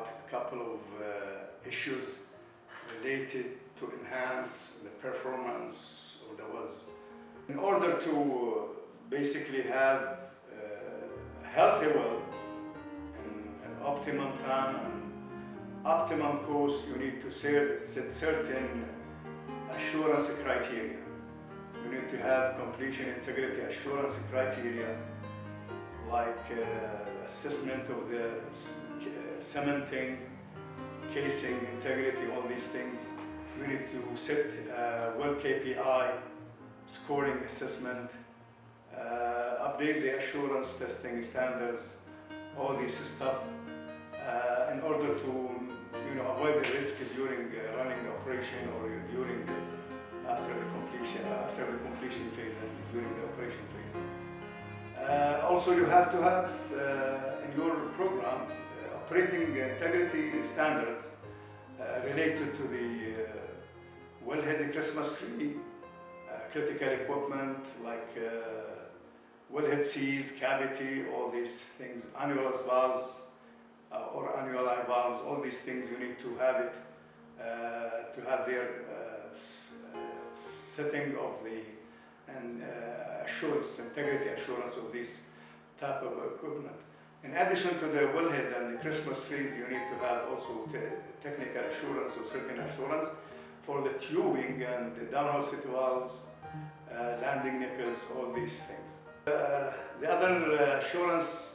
about a couple of issues related to enhance the performance of the wells. In order to basically have a healthy well in an optimum time and optimum cost, you need to set certain assurance criteria. You need to have completion integrity assurance criteria, like assessment of the cementing, casing integrity, all these things. You need to set well KPI, scoring assessment, update the assurance testing standards, all this stuff, in order to avoid the risk during running operation or during after the completion phase and during the operation phase. Also, you have to have in your program operating integrity standards related to the wellhead Christmas tree, critical equipment like wellhead seals, cavity, all these things, annulus valves or annuli valves, all these things you need to have it, to have their setting of the assurance, integrity assurance of this type of equipment. In addition to the wellhead and the Christmas trees, you need to have also technical assurance or certain assurance for the tubing and the downhole city valves, landing nipples, all these things. The other assurance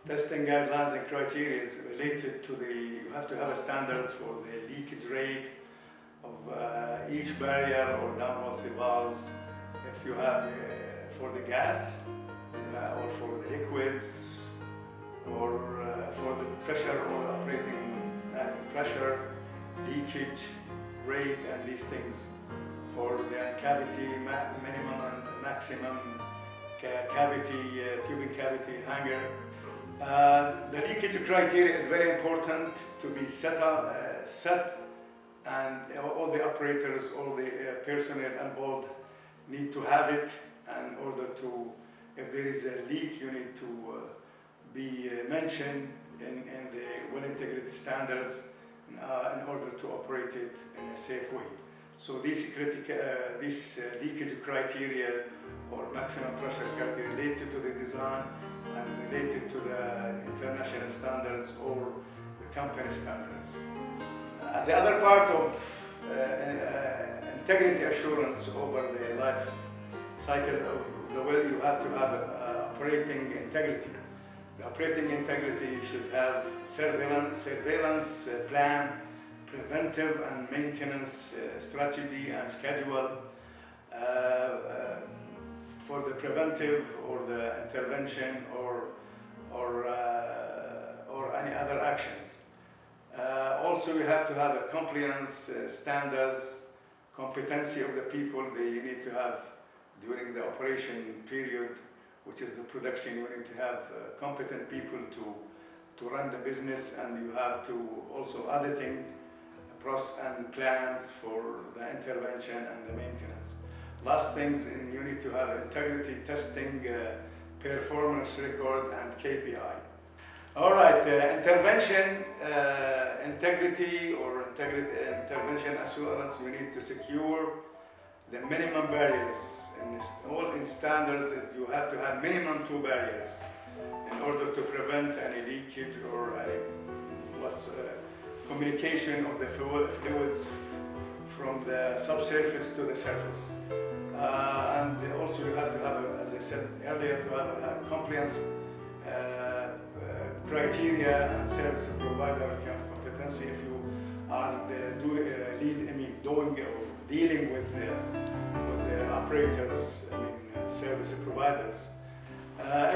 testing guidelines and criteria is related to you have to have a standards for the leakage rate of each barrier or downhole city valves. If you have for the gas or for the liquids, or for the pressure or operating pressure, leakage rate, and these things for the cavity minimum and maximum cavity, tubing cavity hanger. The leakage criteria is very important to be set, and all the operators, all the personnel involved need to have it in order to, if there is a leak, you need to be mentioned in the well integrity standards in order to operate it in a safe way. So this leakage criteria or maximum pressure criteria related to the design and related to the international standards or the company standards. The other part of integrity assurance over the life cycle of the well, you have to have operating integrity. The operating integrity should have surveillance plan, preventive and maintenance strategy and schedule for the preventive or the intervention or any other actions. Also, you have to have a compliance standards, competency of the people that you need to have during the operation period, which is the production. You need to have competent people to run the business, and you have to also auditing process and plans for the intervention and the maintenance. Last things, you need to have integrity testing, performance record, and KPI. All right, intervention integrity or intervention assurance, you need to secure the minimum barriers. In standards is you have to have minimum 2 barriers in order to prevent any leakage or any communication of the fluids from the subsurface to the surface. And also you have to have, as I said earlier, to have a compliance criteria and service provider competency if you are dealing with the operators, service providers.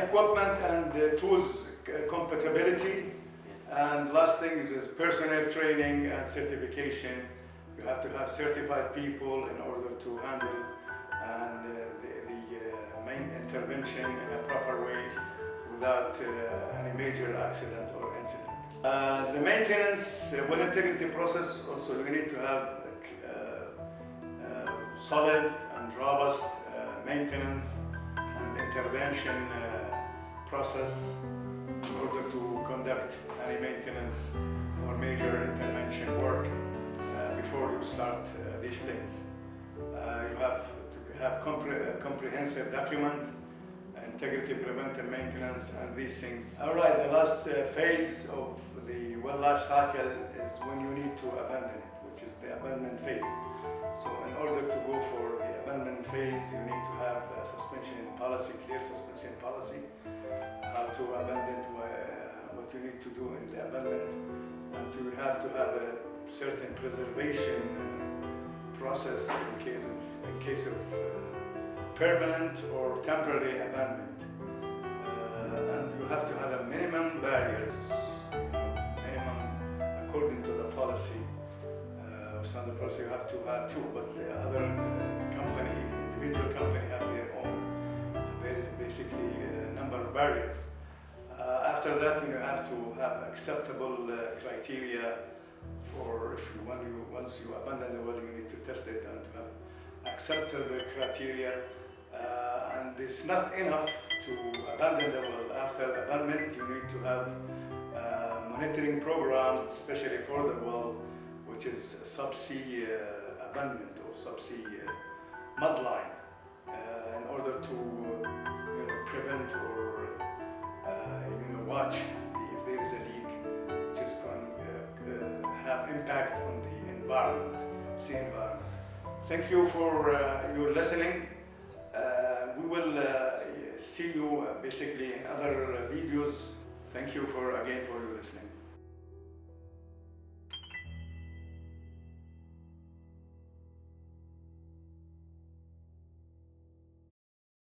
Equipment and tools compatibility. And last thing is personnel training and certification. You have to have certified people in order to handle the main intervention in a proper way without any major accident or incident. The maintenance, well integrity process, also you need to have solid and robust maintenance and intervention process in order to conduct any maintenance or major intervention work before you start these things. You have to have comprehensive document, integrity, preventive maintenance, and these things. All right, the last phase of the well life cycle is when you need to abandon it, which is the abandonment phase. So in order to go for the abandonment phase, you need to have a suspension policy, clear suspension policy, how to abandon, what you need to do in the abandonment, and you have to have a certain preservation process in case of permanent or temporary abandonment. And you have to have a minimum barriers, minimum according to the policy. Some of the policy you have to have two, but the other company, individual company have their own basically number of barriers. After that, you have to have acceptable criteria for once you abandon the well, you need to test it and to have acceptable criteria. And it's not enough to abandon the well. After abandonment, you need to have a monitoring program, especially for the well, which is subsea abandonment or subsea mudline, in order to prevent or watch if there is a leak, which is going to have impact on the environment, sea environment. Thank you for your listening. We will see you basically in other videos. Thank you again for your listening.